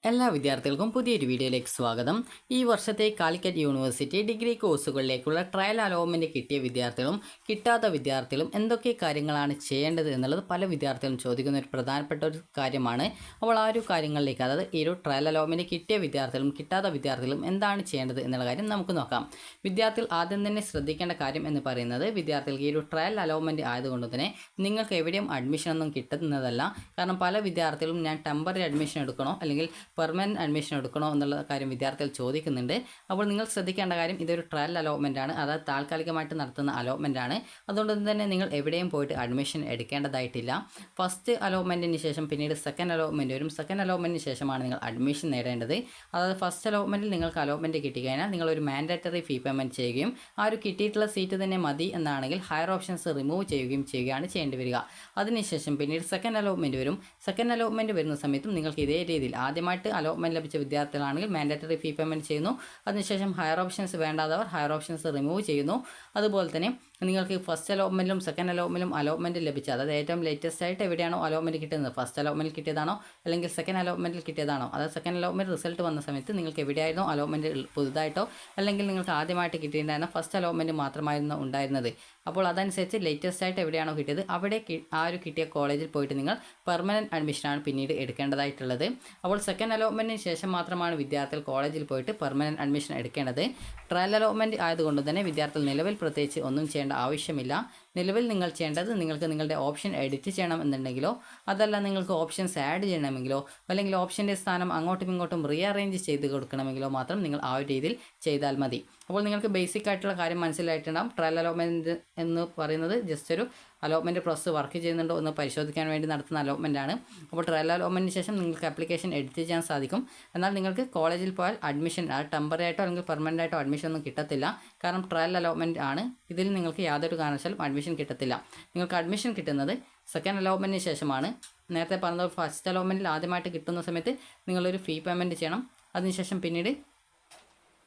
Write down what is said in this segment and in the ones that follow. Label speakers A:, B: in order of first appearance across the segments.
A: എല്ലാ വിദ്യാർത്ഥികൾക്കും പുതിയൊരു വീഡിയോയിലേക്ക് സ്വാഗതം. ഈ വർഷത്തെ കാലിക്കറ്റ് യൂണിവേഴ്സിറ്റി ഡിഗ്രി കോഴ്സുകളിലേക്കുള്ള ട്രയൽ അലോട്ട്മെൻറ്റ് കിട്ടിയ വിദ്യാർത്ഥികളും കിട്ടാത്ത വിദ്യാർത്ഥികളും എന്തൊക്കെ കാര്യങ്ങളാണ് ചെയ്യേണ്ടത് എന്നുള്ളത് പല വിദ്യാർത്ഥികളും ചോദിക്കുന്ന ഒരു പ്രധാനപ്പെട്ട ഒരു കാര്യമാണ്. അപ്പോൾ ആ ഒരു കാര്യങ്ങളിലേക്ക്, അതായത് ഈ ഒരു ട്രയൽ അലോട്ട്മെൻറ്റ് കിട്ടിയ വിദ്യാർത്ഥികളും കിട്ടാത്ത വിദ്യാർത്ഥികളും എന്താണ് ചെയ്യേണ്ടത് എന്നുള്ള കാര്യം നമുക്ക് നോക്കാം. വിദ്യാർത്ഥികൾ ആദ്യം തന്നെ ശ്രദ്ധിക്കേണ്ട കാര്യം എന്ന് പറയുന്നത്, വിദ്യാർത്ഥികൾക്ക് ഈ ഒരു ട്രയൽ അലോട്ട്മെൻറ്റ് ആയതുകൊണ്ട് തന്നെ നിങ്ങൾക്ക് എവിടെയും അഡ്മിഷനൊന്നും കിട്ടുന്നതല്ല. കാരണം പല വിദ്യാർത്ഥികളും ഞാൻ ടെമ്പററി അഡ്മിഷൻ എടുക്കണോ അല്ലെങ്കിൽ പെർമനൻറ്റ് അഡ്മിഷൻ എടുക്കണോ എന്നുള്ള കാര്യം വിദ്യാർത്ഥികൾ ചോദിക്കുന്നുണ്ട്. അപ്പോൾ നിങ്ങൾ ശ്രദ്ധിക്കേണ്ട കാര്യം, ഇതൊരു ട്രയൽ അലോട്ട്മെൻ്റ് ആണ്, അതായത് താൽക്കാലികമായിട്ട് നടത്തുന്ന അലോട്ട്മെൻ്റ് ആണ്. അതുകൊണ്ട് തന്നെ നിങ്ങൾ എവിടെയും പോയിട്ട് അഡ്മിഷൻ എടുക്കേണ്ടതായിട്ടില്ല. ഫസ്റ്റ് അലോട്ട്മെൻറ്റിന് ശേഷം പിന്നീട് സെക്കൻഡ് അലോട്ട്മെൻറ്റ് വരും. സെക്കൻഡ് അലോട്ട്മെൻറ്റിന് ശേഷമാണ് നിങ്ങൾ അഡ്മിഷൻ നേടേണ്ടത്. അതായത് ഫസ്റ്റ് അലോട്ട്മെൻറ്റിൽ നിങ്ങൾക്ക് അലോട്ട്മെൻറ്റ് കിട്ടിക്കഴിഞ്ഞാൽ നിങ്ങളൊരു മാൻഡേറ്ററി ഫീ പേയ്മെൻറ്റ് ചെയ്യുകയും ആ ഒരു കിട്ടിയിട്ടുള്ള സീറ്റ് തന്നെ മതി എന്നാണെങ്കിൽ ഹയർ ഓപ്ഷൻസ് റിമൂവ് ചെയ്യുകയും ചെയ്യുകയാണ് ചെയ്യേണ്ടി വരിക. അതിനുശേഷം പിന്നീട് സെക്കൻഡ് അലോട്ട്മെൻറ്റ് വരും. സെക്കൻഡ് അലോട്ട്മെൻറ്റ് വരുന്ന സമയത്തും നിങ്ങൾക്ക് ഇതേ രീതിയിൽ ആദ്യമായിട്ട് അലോട്ട്മെൻറ്റ് ലഭിച്ച വിദ്യാർത്ഥികളാണെങ്കിൽ മാൻഡേറ്ററി ഫീ പേയ്മെൻറ്റ് ചെയ്യുന്നു. അതിനുശേഷം ഹയർ ഓപ്ഷൻസ് വേണ്ടാത്തവർ ഹയർ ഓപ്ഷൻസ് റിമൂവ് ചെയ്യുന്നു. അതുപോലെ തന്നെ നിങ്ങൾക്ക് ഫസ്റ്റ് അലോട്ട്മെൻറ്റിലും സെക്കൻഡ് അലോട്ട്മെൻറ്റ് ലഭിച്ച, അതായത് ഏറ്റവും ലേറ്റസ്റ്റ് ആയിട്ട് എവിടെയാണോ അലോട്ട്മെൻറ്റ് കിട്ടുന്നത്, ഫസ്റ്റ് അലോട്ട്മെൻറ്റിൽ കിട്ടിയതാണോ അല്ലെങ്കിൽ സെക്കൻഡ് അലോട്ട്മെൻറ്റിൽ കിട്ടിയതാണോ, അതായത് സെക്കൻഡ് അലോട്ട്മെൻറ്റ് റിസൾട്ട് വന്ന സമയത്ത് നിങ്ങൾക്ക് എവിടെയായിരുന്നോ അലോട്ട്മെൻറ്റ് പുതുതായിട്ടോ അല്ലെങ്കിൽ നിങ്ങൾക്ക് ആദ്യമായിട്ട് കിട്ടിയിട്ടുണ്ടായിരുന്ന ഫസ്റ്റ് അലോട്ട്മെൻറ്റ് മാത്രമായിരുന്നു ഉണ്ടായിരുന്നത്. അപ്പോൾ അതനുസരിച്ച് ലേറ്റസ്റ്റ് ആയിട്ട് എവിടെയാണോ കിട്ടിയത് അവിടെ ആ ഒരു കിട്ടിയ കോളേജിൽ പോയിട്ട് നിങ്ങൾ പെർമനൻറ്റ് അഡ്മിഷനാണ് പിന്നീട് എടുക്കേണ്ടതായിട്ടുള്ളത്. അപ്പോൾ സെക്കൻഡ് അലോട്ട്മെൻറ്റിന് ശേഷം മാത്രമാണ് വിദ്യാർത്ഥികൾ കോളേജിൽ പോയിട്ട് പെർമനൻറ്റ് അഡ്മിഷൻ എടുക്കേണ്ടത്. ട്രയൽ അലോട്ട്മെൻറ്റ് ആയതുകൊണ്ട് തന്നെ വിദ്യാർത്ഥികൾ നിലവിൽ പ്രത്യേകിച്ച് ഒന്നും ചെയ്യേണ്ട ആവശ്യമില്ല. നിലവിൽ നിങ്ങൾ ചെയ്യേണ്ടത്, നിങ്ങൾക്ക് നിങ്ങളുടെ ഓപ്ഷൻ എഡിറ്റ് ചെയ്യണം എന്നുണ്ടെങ്കിലോ അതല്ല നിങ്ങൾക്ക് ഓപ്ഷൻസ് ആഡ് ചെയ്യണമെങ്കിലോ അല്ലെങ്കിൽ ഓപ്ഷൻ്റെ സ്ഥാനം അങ്ങോട്ടും ഇങ്ങോട്ടും റീഅറേഞ്ച് ചെയ്ത് കൊടുക്കണമെങ്കിലോ മാത്രം നിങ്ങൾ ആ ഒരു രീതിയിൽ ചെയ്താൽ മതി. അപ്പോൾ നിങ്ങൾക്ക് ബേസിക് ആയിട്ടുള്ള കാര്യം മനസ്സിലായിട്ടുണ്ടാകും. ട്രയൽ അലോട്ട്മെൻറ്റ് എന്ന് പറയുന്നത് ജസ്റ്റ് ഒരു അലോട്ട്മെൻറ്റ് പ്രോസസ്സ് വർക്ക് ചെയ്യുന്നുണ്ടോ എന്ന് പരിശോധിക്കാൻ വേണ്ടി നടത്തുന്ന അലോട്ട്മെൻ്റ് ആണ്. അപ്പോൾ ട്രയൽ അലോട്ട്മെൻറ്റിന് ശേഷം നിങ്ങൾക്ക് ആപ്ലിക്കേഷൻ എഡിറ്റ് ചെയ്യാൻ സാധിക്കും. എന്നാൽ നിങ്ങൾക്ക് കോളേജിൽ പോയാൽ അഡ്മിഷൻ ടെമ്പററി ആയിട്ടോ അല്ലെങ്കിൽ പെർമനൻ്റ് ആയിട്ടോ അഡ്മിഷൻ ഒന്നും കിട്ടത്തില്ല. കാരണം ട്രയൽ അലോട്ട്മെൻറ്റ് ആണ്. ഇതിൽ നിങ്ങൾക്ക് യാതൊരു കാരണവശാലും അഡ്മിഷൻ കിട്ടത്തില്ല. നിങ്ങൾക്ക് അഡ്മിഷൻ കിട്ടുന്നത് സെക്കൻഡ് അലോട്ട്മെൻറ്റിന് ശേഷമാണ്. നേരത്തെ പറഞ്ഞത് ഫസ്റ്റ് അലോട്ട്മെൻറ്റിൽ ആദ്യമായിട്ട് കിട്ടുന്ന സമയത്ത് നിങ്ങളൊരു ഫീ പേയ്മെൻറ്റ് ചെയ്യണം. അതിനുശേഷം പിന്നീട്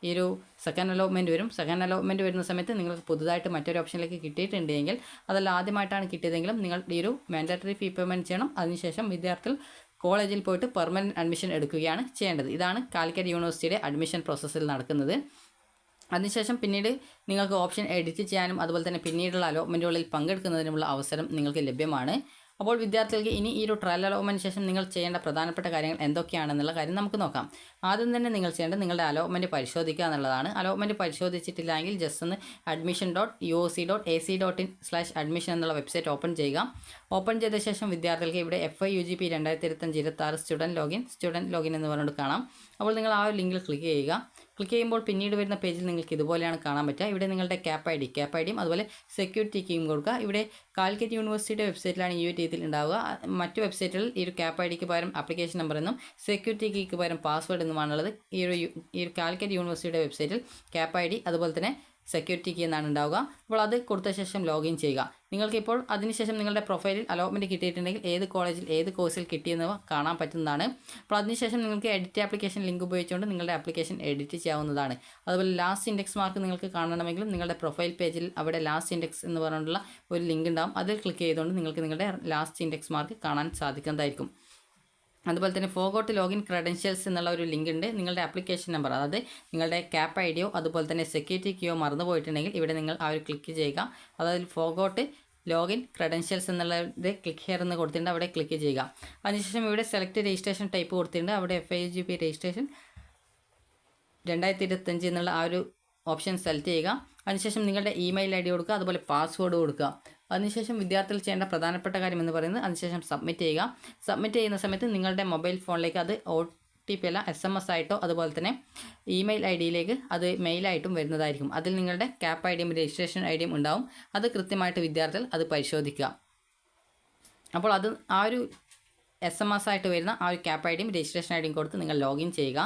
A: ഈ ഒരു സെക്കൻഡ് അലോട്ട്മെൻറ്റ് വരും. സെക്കൻഡ് അലോട്ട്മെൻറ്റ് വരുന്ന സമയത്ത് നിങ്ങൾക്ക് പുതുതായിട്ട് മറ്റൊരു ഓപ്ഷനിലേക്ക് കിട്ടിയിട്ടുണ്ടെങ്കിൽ, അതല്ല ആദ്യമായിട്ടാണ് കിട്ടിയതെങ്കിലും നിങ്ങൾ ഈ ഒരു മാൻഡേറ്ററി ഫീ പേയ്മെൻറ്റ് ചെയ്യണം. അതിനുശേഷം വിദ്യാർത്ഥികൾ കോളേജിൽ പോയിട്ട് പെർമനൻറ്റ് അഡ്മിഷൻ എടുക്കുകയാണ് ചെയ്യേണ്ടത്. ഇതാണ് കാലിക്കറ്റ് യൂണിവേഴ്സിറ്റിയുടെ അഡ്മിഷൻ പ്രോസസ്സിൽ നടക്കുന്നത്. അതിനുശേഷം പിന്നീട് നിങ്ങൾക്ക് ഓപ്ഷൻ എഡിറ്റ് ചെയ്യാനും അതുപോലെ തന്നെ പിന്നീടുള്ള അലോട്ട്മെൻറ്റുകളിൽ പങ്കെടുക്കുന്നതിനുമുള്ള അവസരം നിങ്ങൾക്ക് ലഭ്യമാണ്. അപ്പോൾ വിദ്യാർത്ഥികൾക്ക് ഇനി ഈ ഒരു ട്രയൽ അലോട്ട്മെൻറ്റിന് ശേഷം നിങ്ങൾ ചെയ്യേണ്ട പ്രധാനപ്പെട്ട കാര്യങ്ങൾ എന്തൊക്കെയാണെന്നുള്ള കാര്യം നമുക്ക് നോക്കാം. ആദ്യം തന്നെ നിങ്ങൾ ചെയ്യേണ്ടത് നിങ്ങളുടെ അലോട്ട്മെൻറ്റ് പരിശോധിക്കുക എന്നുള്ളതാണ്. അലോട്ട്മെൻറ്റ് പരിശോധിച്ചിട്ടില്ലെങ്കിൽ ജസ്റ്റ് ഒന്ന് admission.uoc.ac.in/admission എന്നുള്ള വെബ്സൈറ്റ് ഓപ്പൺ ചെയ്യുക. ഓപ്പൺ ചെയ്ത ശേഷം വിദ്യാർത്ഥികൾക്ക് ഇവിടെ FIUGP 2025-26 സ്റ്റുഡൻറ്റ് ലോഗിൻ എന്ന് പറഞ്ഞുകൊണ്ട് കാണാം. അപ്പോൾ നിങ്ങൾ ആ ഒരു ലിങ്കിൽ ക്ലിക്ക് ചെയ്യുക. ക്ലിക്ക് ചെയ്യുമ്പോൾ പിന്നീട് വരുന്ന പേജിൽ നിങ്ങൾക്ക് ഇതുപോലെയാണ് കാണാൻ പറ്റുക. ഇവിടെ നിങ്ങളുടെ ക്യാപ്പ് ഐ ഡിയും അതുപോലെ സെക്യൂരിറ്റി കീയും കൊടുക്കുക. ഇവിടെ കാലിക്കറ്റ് യൂണിവേഴ്സിറ്റിയുടെ വെബ്സൈറ്റിലാണ് ഈ ഒരു രീതിയിൽ ഉണ്ടാവുക. മറ്റു വെബ്സൈറ്റുകളിൽ ഈ ഒരു ക്യാപ്പ് ഐ ഡിക്ക് പകരം ആപ്ലിക്കേഷൻ നമ്പർ എന്നും സെക്യൂരിറ്റി കീക്ക് പകരം പാസ്വേഡ് എന്നുമാണുള്ളത്. ഈ ഒരു കാലിക്കറ്റ് യൂണിവേഴ്സിറ്റിയുടെ വെബ്സൈറ്റിൽ ക്യാപ്പ് ഐ ഡി അതുപോലെ തന്നെ സെക്യൂരിറ്റി കീ എന്നാണ് ഉണ്ടാവുക. അപ്പോൾ അത് കൊടുത്ത ശേഷം ലോഗിൻ ചെയ്യുക. നിങ്ങൾക്കിപ്പോൾ അതിനുശേഷം നിങ്ങളുടെ പ്രൊഫൈലിൽ അലോട്ട്മെൻറ്റ് കിട്ടിയിട്ടുണ്ടെങ്കിൽ ഏത് കോളേജിൽ ഏത് കോഴ്സിൽ കിട്ടിയെന്ന് കാണാൻ പറ്റുന്നതാണ്. അപ്പോൾ അതിനുശേഷം നിങ്ങൾക്ക് എഡിറ്റ് ആപ്ലിക്കേഷൻ ലിങ്ക് ഉപയോഗിച്ചുകൊണ്ട് നിങ്ങളുടെ ആപ്ലിക്കേഷൻ എഡിറ്റ് ചെയ്യാവുന്നതാണ്. അതുപോലെ ലാസ്റ്റ് ഇൻഡെക്സ് മാർക്ക് നിങ്ങൾക്ക് കാണണമെങ്കിലും നിങ്ങളുടെ പ്രൊഫൈൽ പേജിൽ അവിടെ ലാസ്റ്റ് ഇൻഡെക്സ് എന്ന് പറഞ്ഞിട്ടുള്ള ഒരു ലിങ്ക് ഉണ്ടാകും. അതിൽ ക്ലിക്ക് ചെയ്തുകൊണ്ട് നിങ്ങൾക്ക് നിങ്ങളുടെ ലാസ്റ്റ് ഇൻഡെക്സ് മാർക്ക് കാണാൻ സാധിക്കുന്നതായിരിക്കും. അതുപോലെ തന്നെ ഫോഗോട്ട് ലോഗിൻ ക്രെഡൻഷ്യൽസ് എന്നുള്ള ഒരു ലിങ്ക് ഉണ്ട്. നിങ്ങളുടെ ആപ്ലിക്കേഷൻ നമ്പർ, അതായത് നിങ്ങളുടെ ക്യാപ്പ് ഐ ഡിയോ അതുപോലെ തന്നെ സെക്യൂരിറ്റി കീയോ മറന്നു പോയിട്ടുണ്ടെങ്കിൽ ഇവിടെ നിങ്ങൾ ആ ഒരു ക്ലിക്ക് ചെയ്യുക. അതായത് ഫോഗോട്ട് ലോഗിൻ ക്രെഡൻഷ്യൽസ് എന്നുള്ളത് ക്ലിക്ക് ഹിയർ എന്ന് കൊടുത്തിട്ടുണ്ട്, അവിടെ ക്ലിക്ക് ചെയ്യുക. അതിനുശേഷം ഇവിടെ സെലക്ട് രജിസ്ട്രേഷൻ ടൈപ്പ് കൊടുത്തിട്ടുണ്ട്. അവിടെ FIUGP രജിസ്ട്രേഷൻ 2025 എന്നുള്ള ആ ഒരു ഓപ്ഷൻ സെലക്ട് ചെയ്യുക. അതിനുശേഷം നിങ്ങളുടെ ഇമെയിൽ ID കൊടുക്കുക, അതുപോലെ പാസ്വേഡ് കൊടുക്കുക. അതിനുശേഷം വിദ്യാർത്ഥികൾ ചെയ്യേണ്ട പ്രധാനപ്പെട്ട കാര്യം എന്ന് പറയുന്നത് അതിനുശേഷം സബ്മിറ്റ് ചെയ്യുക. സബ്മിറ്റ് ചെയ്യുന്ന സമയത്ത് നിങ്ങളുടെ മൊബൈൽ ഫോണിലേക്ക് അത് OTP അല്ല SMS ആയിട്ടോ അതുപോലെ തന്നെ ഇമെയിൽ IDയിലേക്ക് അത് മെയിലായിട്ടും വരുന്നതായിരിക്കും. അതിൽ നിങ്ങളുടെ ക്യാപ്പ് ഐ ഡിയും രജിസ്ട്രേഷൻ ID യും ഉണ്ടാവും. അത് കൃത്യമായിട്ട് വിദ്യാർത്ഥികൾ അത് പരിശോധിക്കുക. അപ്പോൾ അത് ആ ഒരു SMS ആയിട്ട് വരുന്ന ആ ഒരു ക്യാപ്പ് ഐ ഡിയും രജിസ്ട്രേഷൻ ID യും കൊടുത്ത് നിങ്ങൾ ലോഗിൻ ചെയ്യുക.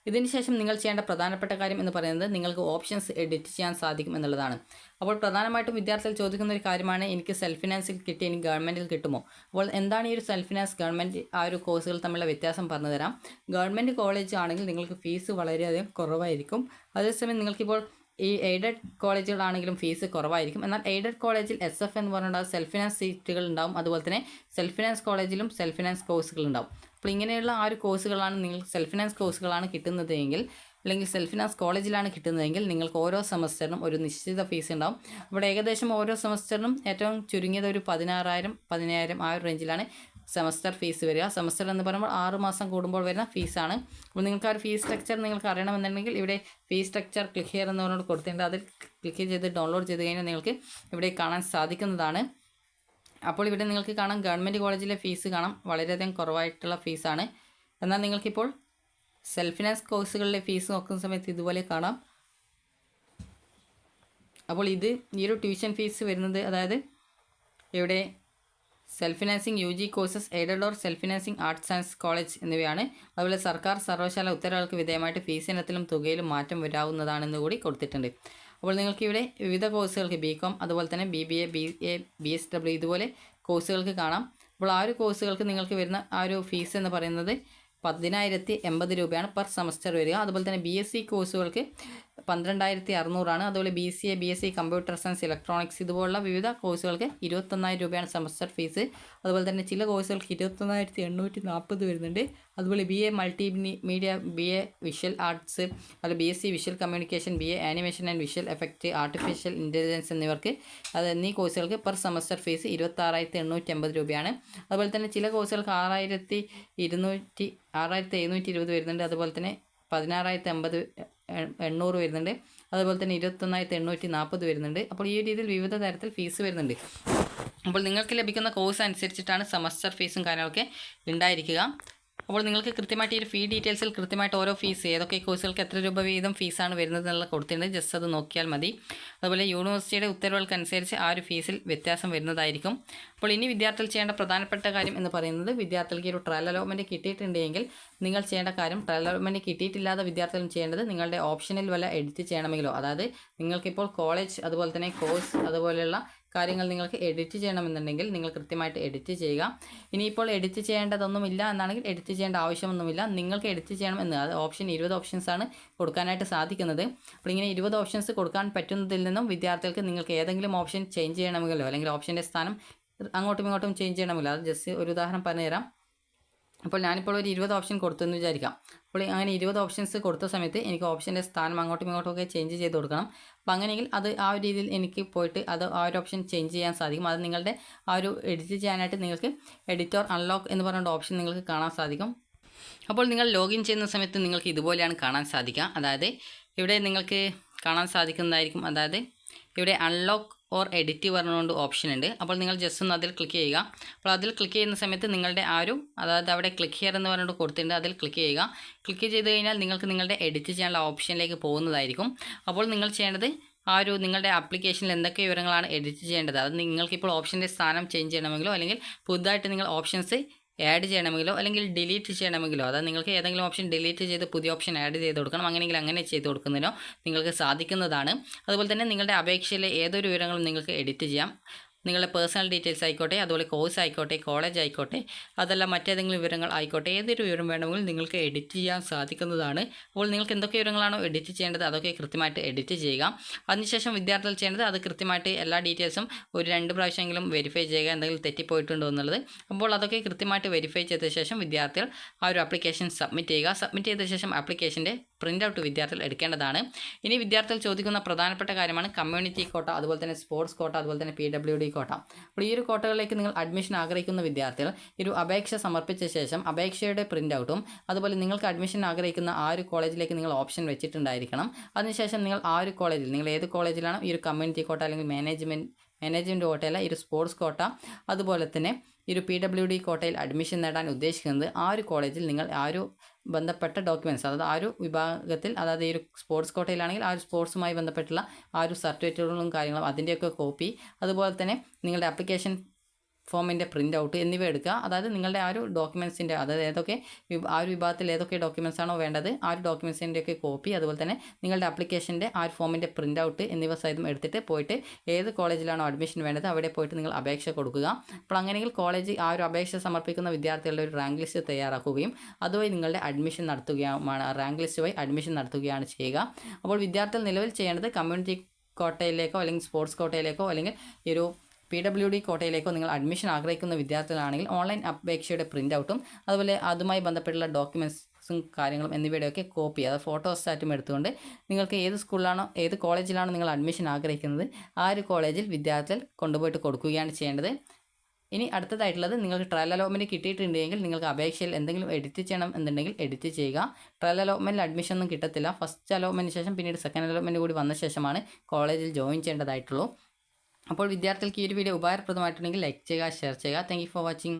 A: ഇതിനുശേഷം നിങ്ങൾ ചെയ്യേണ്ട പ്രധാനപ്പെട്ട കാര്യം എന്ന് പറയുന്നത് നിങ്ങൾക്ക് ഓപ്ഷൻസ് എഡിറ്റ് ചെയ്യാൻ സാധിക്കും എന്നുള്ളതാണ്. അപ്പോൾ പ്രധാനമായിട്ടും വിദ്യാർത്ഥികൾ ചോദിക്കുന്ന ഒരു കാര്യമാണ്, എനിക്ക് സെൽഫ് ഫിനാൻസിൽ കിട്ടി എനിക്ക് ഗവൺമെൻറ്റിൽ കിട്ടുമോ? അപ്പോൾ എന്താണ് ഈ ഒരു സെൽഫ് ഫിനാൻസ് ഗവൺമെൻറ് ആ ഒരു കോഴ്സുകൾ തമ്മിലുള്ള വ്യത്യാസം പറഞ്ഞു തരാം. ഗവൺമെൻറ് കോളേജ് ആണെങ്കിൽ നിങ്ങൾക്ക് ഫീസ് വളരെയധികം കുറവായിരിക്കും. അതേസമയം നിങ്ങൾക്കിപ്പോൾ ഈ എയ്ഡഡ് കോളേജുകളാണെങ്കിലും ഫീസ് കുറവായിരിക്കും. എന്നാൽ എയ്ഡഡ് കോളേജിൽ SF എന്ന് പറഞ്ഞാൽ സെൽഫ് ഫിനാൻസ് സീറ്റുകൾ ഉണ്ടാവും. അതുപോലെ തന്നെ സെൽഫ് ഫിനാൻസ് കോളേജിലും സെൽഫ് ഫിനാൻസ് കോഴ്സുകൾ ഉണ്ടാവും. അപ്പോൾ ഇങ്ങനെയുള്ള ആ ഒരു കോഴ്സുകളാണ് നിങ്ങൾ സെൽഫ് ഫിനാൻസ് കോഴ്സുകളാണ് കിട്ടുന്നതെങ്കിൽ അല്ലെങ്കിൽ സെൽഫ് ഫിനാൻസ് കോളേജിലാണ് കിട്ടുന്നതെങ്കിൽ നിങ്ങൾക്ക് ഓരോ സെമസ്റ്ററിനും ഒരു നിശ്ചിത ഫീസ് ഉണ്ടാവും. അവിടെ ഏകദേശം ഓരോ സെമസ്റ്ററിനും ഏറ്റവും ചുരുങ്ങിയത് ഒരു 16,000 15,000 ആ ഒരു റേഞ്ചിലാണ് സെമസ്റ്റർ ഫീസ് വരിക. സെമസ്റ്റർ എന്ന് പറയുമ്പോൾ 6 മാസം കൂടുമ്പോൾ വരുന്ന ഫീസാണ്. അപ്പോൾ നിങ്ങൾക്ക് ആ ഒരു ഫീസ് സ്ട്രക്ചർ നിങ്ങൾക്ക് അറിയണമെന്നുണ്ടെങ്കിൽ ഇവിടെ ഫീസ് സ്ട്രക്ചർ ക്ലിക്ക് ഹിയർ എന്ന് പറഞ്ഞുകൊണ്ട് കൊടുത്തിട്ടുണ്ട്. അതിൽ ക്ലിക്ക് ചെയ്ത് ഡൗൺലോഡ് ചെയ്ത് കഴിഞ്ഞാൽ നിങ്ങൾക്ക് ഇവിടെ കാണാൻ സാധിക്കുന്നതാണ്. അപ്പോൾ ഇവിടെ നിങ്ങൾക്ക് കാണാം ഗവൺമെൻറ് കോളേജിലെ ഫീസ് കാണാം, വളരെയധികം കുറവായിട്ടുള്ള ഫീസാണ്. എന്നാൽ നിങ്ങൾക്കിപ്പോൾ സെൽഫ് ഫിനാൻസ് കോഴ്സുകളിലെ ഫീസ് നോക്കുന്ന സമയത്ത് ഇതുപോലെ കാണാം. അപ്പോൾ ഈ ഒരു ട്യൂഷൻ ഫീസ് വരുന്നത്, അതായത് ഇവിടെ self financing UG courses aided or self financing arts science college എന്നിവയാണ്. അതുപോലെ സർക്കാർ സർവകലാശാല ഉത്തരവുകൾക്ക് വിധേയമായിട്ട് ഫീസ് ഇനത്തിലും തുകയിലും മാറ്റം വരാവുന്നതാണെന്ന് കൂടി കൊടുത്തിട്ടുണ്ട്. അപ്പോൾ നിങ്ങൾക്ക് ഇവിടെ വിവിധ കോഴ്സുകൾക്ക് BCom അതുപോലെ തന്നെ BBA BA BSW ഇതുപോലെ കോഴ്സുകൾക്ക് കാണാം. അപ്പോൾ ആ ഒരു കോഴ്സുകൾക്ക് നിങ്ങൾക്ക് വരുന്ന ആ ഒരു ഫീസ് എന്ന് പറയുന്നത് 10,080 രൂപയാണ് പെർ സെമസ്റ്റർ വരിക. അതുപോലെ തന്നെ BSc കോഴ്സുകൾക്ക് 12,600 അതുപോലെ BCA BSc computer science electronics ഇതുപോലുള്ള വിവിധ കോഴ്സുകൾക്ക് 21,000 രൂപയാണ് സെമസ്റ്റർ ഫീസ്. അതുപോലെ തന്നെ ചില കോഴ്സുകൾക്ക് 21,840 വരുന്നുണ്ട്. അതുപോലെ BA multimedia BA visual arts അതുപോലെ BSc visual communication BA animation and visual effect artificial intelligence എന്നിവർക്ക് എന്നീ കോഴ്സുകൾക്ക് പെർ സെമസ്റ്റർ ഫീസ് 26,880 രൂപയാണ്. അതുപോലെ തന്നെ ചില കോഴ്സുകൾക്ക് 6,720 വരുന്നുണ്ട്. അതുപോലെ തന്നെ 16,800 വരുന്നുണ്ട്. അതുപോലെ തന്നെ 21,840 വരുന്നുണ്ട്. അപ്പോൾ ഈ രീതിയിൽ വിവിധ തരത്തിൽ ഫീസ് വരുന്നുണ്ട്. അപ്പോൾ നിങ്ങൾക്ക് ലഭിക്കുന്ന കോഴ്സ് അനുസരിച്ചിട്ടാണ് സെമസ്റ്റർ ഫീസും കാര്യങ്ങളൊക്കെ ഉണ്ടായിരിക്കുക. അപ്പോൾ നിങ്ങൾക്ക് കൃത്യമായിട്ട് ഈ ഫീ ഡീറ്റെയിൽസിൽ കൃത്യമായിട്ട് ഓരോ ഫീസ് ഏതൊക്കെ കോഴ്സുകൾക്ക് എത്ര രൂപ വീതം ഫീസാണ് വരുന്നത് എന്നുള്ള കൊടുത്തിട്ടുണ്ട്. ജസ്റ്റ് അത് നോക്കിയാൽ മതി. അതുപോലെ യൂണിവേഴ്സിറ്റിയുടെ ഉത്തരവുകൾക്കനുസരിച്ച് ആ ഒരു ഫീസിൽ വ്യത്യാസം വരുന്നതായിരിക്കും. അപ്പോൾ ഇനി വിദ്യാർത്ഥികൾ ചെയ്യേണ്ട പ്രധാനപ്പെട്ട കാര്യം എന്ന് പറയുന്നത്, വിദ്യാർത്ഥികൾക്ക് ഒരു ട്രയൽ അലോട്ട്മെൻറ്റ് കിട്ടിയിട്ടുണ്ടെങ്കിൽ നിങ്ങൾ ചെയ്യേണ്ട കാര്യം, ട്രയൽ അലോട്ട്മെൻറ്റ് കിട്ടിയിട്ടില്ലാത്ത വിദ്യാർത്ഥികളും ചെയ്യേണ്ടത് നിങ്ങളുടെ ഓപ്ഷനിൽ വല്ല എഡിറ്റ് ചെയ്യണമെങ്കിലോ, അതായത് നിങ്ങൾക്കിപ്പോൾ കോളേജ് അതുപോലെ തന്നെ കോഴ്സ് അതുപോലെയുള്ള കാര്യങ്ങൾ നിങ്ങൾക്ക് എഡിറ്റ് ചെയ്യണമെന്നുണ്ടെങ്കിൽ നിങ്ങൾ കൃത്യമായിട്ട് എഡിറ്റ് ചെയ്യുക. ഇനിയിപ്പോൾ എഡിറ്റ് ചെയ്യേണ്ടതൊന്നുമില്ല എന്നാണെങ്കിൽ എഡിറ്റ് ചെയ്യേണ്ട ആവശ്യമൊന്നുമില്ല. നിങ്ങൾക്ക് എഡിറ്റ് ചെയ്യണമെന്ന് അത് ഓപ്ഷൻ 20 ഓപ്ഷൻസാണ് കൊടുക്കാനായിട്ട് സാധിക്കുന്നത്. അപ്പോൾ ഇങ്ങനെ 20 ഓപ്ഷൻസ് കൊടുക്കാൻ പറ്റുന്നതിൽ നിന്നും വിദ്യാർത്ഥികൾക്ക് നിങ്ങൾക്ക് ഏതെങ്കിലും ഓപ്ഷൻ ചേഞ്ച് ചെയ്യണമെങ്കിലോ അല്ലെങ്കിൽ ഓപ്ഷൻ്റെ സ്ഥാനം അങ്ങോട്ടും ഇങ്ങോട്ടും ചേഞ്ച് ചെയ്യണമെങ്കിലോ, അത് ജസ്റ്റ് ഒരു ഉദാഹരണം പറഞ്ഞുതരാം. അപ്പോൾ ഞാനിപ്പോൾ ഒരു 20 ഓപ്ഷൻ കൊടുത്തു എന്ന് വിചാരിക്കാം. അപ്പോൾ അങ്ങനെ 20 ഓപ്ഷൻസ് കൊടുത്ത സമയത്ത് എനിക്ക് ഓപ്ഷൻ്റെ സ്ഥാനം അങ്ങോട്ടും ഇങ്ങോട്ടും ഒക്കെ ചേഞ്ച് ചെയ്ത് കൊടുക്കണം. അപ്പോൾ അങ്ങനെയെങ്കിൽ അത് ആ ഒരു രീതിയിൽ എനിക്ക് പോയിട്ട് അത് ആ ഒരു ഓപ്ഷൻ ചേഞ്ച് ചെയ്യാൻ സാധിക്കും. അത് നിങ്ങളുടെ ആ ഒരു എഡിറ്റ് ചെയ്യാനായിട്ട് നിങ്ങൾക്ക് എഡിറ്റർ അൺലോക്ക് എന്ന് പറയുന്ന ഓപ്ഷൻ നിങ്ങൾക്ക് കാണാൻ സാധിക്കും. അപ്പോൾ നിങ്ങൾ ലോഗിൻ ചെയ്യുന്ന സമയത്ത് നിങ്ങൾക്ക് ഇതുപോലെയാണ് കാണാൻ സാധിക്കുക. അതായത് ഇവിടെ നിങ്ങൾക്ക് കാണാൻ സാധിക്കുന്നതായിരിക്കും. അതായത് ഇവിടെ അൺലോക്ക് ഓർ എഡിറ്റ് പറഞ്ഞുകൊണ്ട് ഓപ്ഷൻ ഉണ്ട്. അപ്പോൾ നിങ്ങൾ ജസ്റ്റ് ഒന്ന് അതിൽ ക്ലിക്ക് ചെയ്യുക. അപ്പോൾ അതിൽ ക്ലിക്ക് ചെയ്യുന്ന സമയത്ത് നിങ്ങളുടെ ആ ഒരു, അതായത് അവിടെ ക്ലിക്ക് ഹിയർ എന്ന് പറഞ്ഞുകൊണ്ട് കൊടുത്തിട്ടുണ്ട്, അതിൽ ക്ലിക്ക് ചെയ്യുക. ക്ലിക്ക് ചെയ്ത് കഴിഞ്ഞാൽ നിങ്ങൾക്ക് നിങ്ങളുടെ എഡിറ്റ് ചെയ്യാനുള്ള ഓപ്ഷനിലേക്ക് പോകുന്നതായിരിക്കും. അപ്പോൾ നിങ്ങൾ ചെയ്യേണ്ടത് ആ ഒരു നിങ്ങളുടെ ആപ്ലിക്കേഷനിൽ എന്തൊക്കെ വിവരങ്ങളാണ് എഡിറ്റ് ചെയ്യേണ്ടത്, അത് നിങ്ങൾക്കിപ്പോൾ ഓപ്ഷൻ്റെ സ്ഥാനം ചേഞ്ച് ചെയ്യണമെങ്കിലോ അല്ലെങ്കിൽ പുതുതായിട്ട് നിങ്ങൾ ഓപ്ഷൻസ് ആഡ് ചെയ്യണമെങ്കിലോ അല്ലെങ്കിൽ ഡിലീറ്റ് ചെയ്യണമെങ്കിലോ, അതായത് നിങ്ങൾക്ക് ഏതെങ്കിലും ഓപ്ഷൻ ഡിലീറ്റ് ചെയ്ത് പുതിയ ഓപ്ഷൻ ആഡ് ചെയ്ത് കൊടുക്കണം, അങ്ങനെയെങ്കിൽ അങ്ങനെ ചെയ്ത് കൊടുക്കുന്നതിനോ നിങ്ങൾക്ക് സാധിക്കുന്നതാണ്. അതുപോലെ തന്നെ നിങ്ങളുടെ അപേക്ഷയിലെ ഏതൊരു വിവരങ്ങളും നിങ്ങൾക്ക് എഡിറ്റ് ചെയ്യാം. നിങ്ങളുടെ പേഴ്സണൽ ഡീറ്റെയിൽസ് ആയിക്കോട്ടെ, അതുപോലെ കോഴ്സ് ആയിക്കോട്ടെ, കോളേജ് ആയിക്കോട്ടെ, അതല്ല മറ്റേതെങ്കിലും വിവരങ്ങൾ ആയിക്കോട്ടെ, ഏതൊരു വിവരം വേണമെങ്കിലും നിങ്ങൾക്ക് എഡിറ്റ് ചെയ്യാൻ സാധിക്കുന്നതാണ്. അപ്പോൾ നിങ്ങൾക്ക് എന്തൊക്കെ വിവരങ്ങളാണോ എഡിറ്റ് ചെയ്യേണ്ടത് അതൊക്കെ കൃത്യമായിട്ട് എഡിറ്റ് ചെയ്യുക. അതിനുശേഷം വിദ്യാർത്ഥികൾ ചെയ്യേണ്ടത് അത് കൃത്യമായിട്ട് എല്ലാ ഡീറ്റെയിൽസും ഒരു 2 പ്രാവശ്യമെങ്കിലും വെരിഫൈ ചെയ്യുക, എന്തെങ്കിലും തെറ്റിപ്പോയിട്ടുണ്ടോ എന്നുള്ളത്. അപ്പോൾ അതൊക്കെ കൃത്യമായിട്ട് വെരിഫൈ ചെയ്ത ശേഷം വിദ്യാർത്ഥികൾ ആ ഒരു ആപ്ലിക്കേഷൻ സബ്മിറ്റ് ചെയ്യുക. സബ്മിറ്റ് ചെയ്ത ശേഷം ആപ്ലിക്കേഷൻ്റെ പ്രിൻ്റ് ഔട്ട് വിദ്യാർത്ഥികൾ എടുക്കേണ്ടതാണ്. ഇനി വിദ്യാർത്ഥികൾ ചോദിക്കുന്ന പ്രധാനപ്പെട്ട കാര്യമാണ് കമ്മ്യൂണിറ്റി കോട്ട, അതുപോലെ തന്നെ സ്പോർട്സ് കോട്ട, അതുപോലെ തന്നെ PWD കോട്ട. അപ്പോൾ ഈ ഒരു കോട്ടകളിലേക്ക് നിങ്ങൾ അഡ്മിഷൻ ആഗ്രഹിക്കുന്ന വിദ്യാർത്ഥികൾ ഒരു അപേക്ഷ സമർപ്പിച്ച ശേഷം അപേക്ഷയുടെ പ്രിൻ്റ് ഔട്ടും അതുപോലെ നിങ്ങൾക്ക് അഡ്മിഷൻ ആഗ്രഹിക്കുന്ന ആ ഒരു കോളേജിലേക്ക് നിങ്ങൾ ഓപ്ഷൻ വെച്ചിട്ടുണ്ടായിരിക്കണം. അതിനുശേഷം നിങ്ങൾ ആ ഒരു കോളേജിൽ, നിങ്ങൾ ഏത് കോളേജിലാണോ ഈ ഒരു കമ്മ്യൂണിറ്റി കോട്ട അല്ലെങ്കിൽ മാനേജ്മെൻറ്റ് കോട്ടയല്ല, ഈ ഒരു സ്പോർട്സ് കോട്ട അതുപോലെ തന്നെ ഈ ഒരു PWD കോട്ടയിൽ അഡ്മിഷൻ നേടാൻ ഉദ്ദേശിക്കുന്നത് ആ ഒരു കോളേജിൽ നിങ്ങൾ ആ ഒരു ബന്ധപ്പെട്ട ഡോക്യുമെൻറ്റ്സ്, അതായത് ആ ഒരു വിഭാഗത്തിൽ, അതായത് ഈ ഒരു സ്പോർട്സ് കോട്ടയിലാണെങ്കിൽ ആ ഒരു സ്പോർട്സുമായി ബന്ധപ്പെട്ടുള്ള ആ ഒരു സർട്ടിഫിക്കറ്റുകളും കാര്യങ്ങളും അതിൻ്റെയൊക്കെ കോപ്പി, അതുപോലെ തന്നെ നിങ്ങളുടെ ആപ്ലിക്കേഷൻ ഫോമിൻ്റെ പ്രിൻ്റ് ഔട്ട് എന്നിവ എടുക്കുക. അതായത് നിങ്ങളുടെ ആ ഒരു ഡോക്യുമെൻറ്റ്സിൻ്റെ, അതായത് ഏതൊക്കെ ആ ഒരു വിഭാഗത്തിൽ ഏതൊക്കെ ഡോക്യുമെൻറ്റ്സ് ആണോ വേണ്ടത് ആ ഒരു ഡോക്യുമെൻറ്റ്സിൻ്റെയൊക്കെ കോപ്പി, അതുപോലെ തന്നെ നിങ്ങളുടെ ആപ്ലിക്കേഷൻ്റെ ആ ഒരു ഫോമിൻ്റെ പ്രിൻ്റ് ഔട്ട് എന്നിവ സഹിതം എടുത്തിട്ട് പോയിട്ട് ഏത് കോളേജിലാണോ അഡ്മിഷൻ വേണ്ടത് അവിടെ പോയിട്ട് നിങ്ങൾ അപേക്ഷ കൊടുക്കുക. അപ്പോൾ അങ്ങനെയെങ്കിൽ കോളേജ് ആ ഒരു അപേക്ഷ സമർപ്പിക്കുന്ന വിദ്യാർത്ഥികളുടെ ഒരു റാങ്ക് ലിസ്റ്റ് തയ്യാറാക്കുകയും അതുവഴി നിങ്ങളുടെ അഡ്മിഷൻ നടത്തുകയാണ്, റാങ്ക് ലിസ്റ്റ് വഴി അഡ്മിഷൻ നടത്തുകയാണ് ചെയ്യുക. അപ്പോൾ വിദ്യാർത്ഥികൾ നിലവിൽ ചെയ്യേണ്ടത് കമ്മ്യൂണിറ്റി കോട്ടയിലേക്കോ അല്ലെങ്കിൽ സ്പോർട്സ് കോട്ടയിലേക്കോ അല്ലെങ്കിൽ ഈ ഒരു PWD കോട്ടയിലേക്കോ നിങ്ങൾ അഡ്മിഷൻ ആഗ്രഹിക്കുന്ന വിദ്യാർത്ഥികളാണെങ്കിൽ ഓൺലൈൻ അപേക്ഷയുടെ പ്രിൻ്റ് ഔട്ടും അതുപോലെ അതുമായി ബന്ധപ്പെട്ടുള്ള ഡോക്യുമെൻറ്റ്സും കാര്യങ്ങളും എന്നിവയുടെയൊക്കെ കോപ്പി, അതായത് ഫോട്ടോസ്റ്റാറ്റും എടുത്തുകൊണ്ട് നിങ്ങൾക്ക് ഏത് സ്കൂളിലാണോ ഏത് കോളേജിലാണോ നിങ്ങൾ അഡ്മിഷൻ ആഗ്രഹിക്കുന്നത് ആ ഒരു കോളേജിൽ വിദ്യാർത്ഥികൾ കൊണ്ടുപോയിട്ട് കൊടുക്കുകയാണ് ചെയ്യേണ്ടത്. ഇനി അടുത്തതായിട്ടുള്ളത്, നിങ്ങൾക്ക് ട്രയൽ അലോട്ട്മെൻറ്റ് കിട്ടിയിട്ടുണ്ടെങ്കിൽ നിങ്ങൾക്ക് അപേക്ഷയിൽ എന്തെങ്കിലും എഡിറ്റ് ചെയ്യണം എന്നുണ്ടെങ്കിൽ എഡിറ്റ് ചെയ്യുക. ട്രയൽ അലോട്ട്മെൻറ്റിൽ അഡ്മിഷൻ ഒന്നും കിട്ടത്തില്ല. ഫസ്റ്റ് അലോട്ട്മെൻറ്റിന് ശേഷം പിന്നീട് സെക്കൻഡ് അലോട്ട്മെൻറ്റ് കൂടി വന്ന ശേഷമാണ് കോളേജിൽ ജോയിൻ ചെയ്യേണ്ടതായിട്ടുള്ളൂ. അപ്പോൾ വിദ്യാർത്ഥികൾക്ക് ഈ ഒരു വീഡിയോ ഉപകാരപ്രദമായിട്ടുണ്ടെങ്കിൽ ലൈക്ക് ചെയ്യുക, ഷെയർ ചെയ്യുക. Thank you for watching.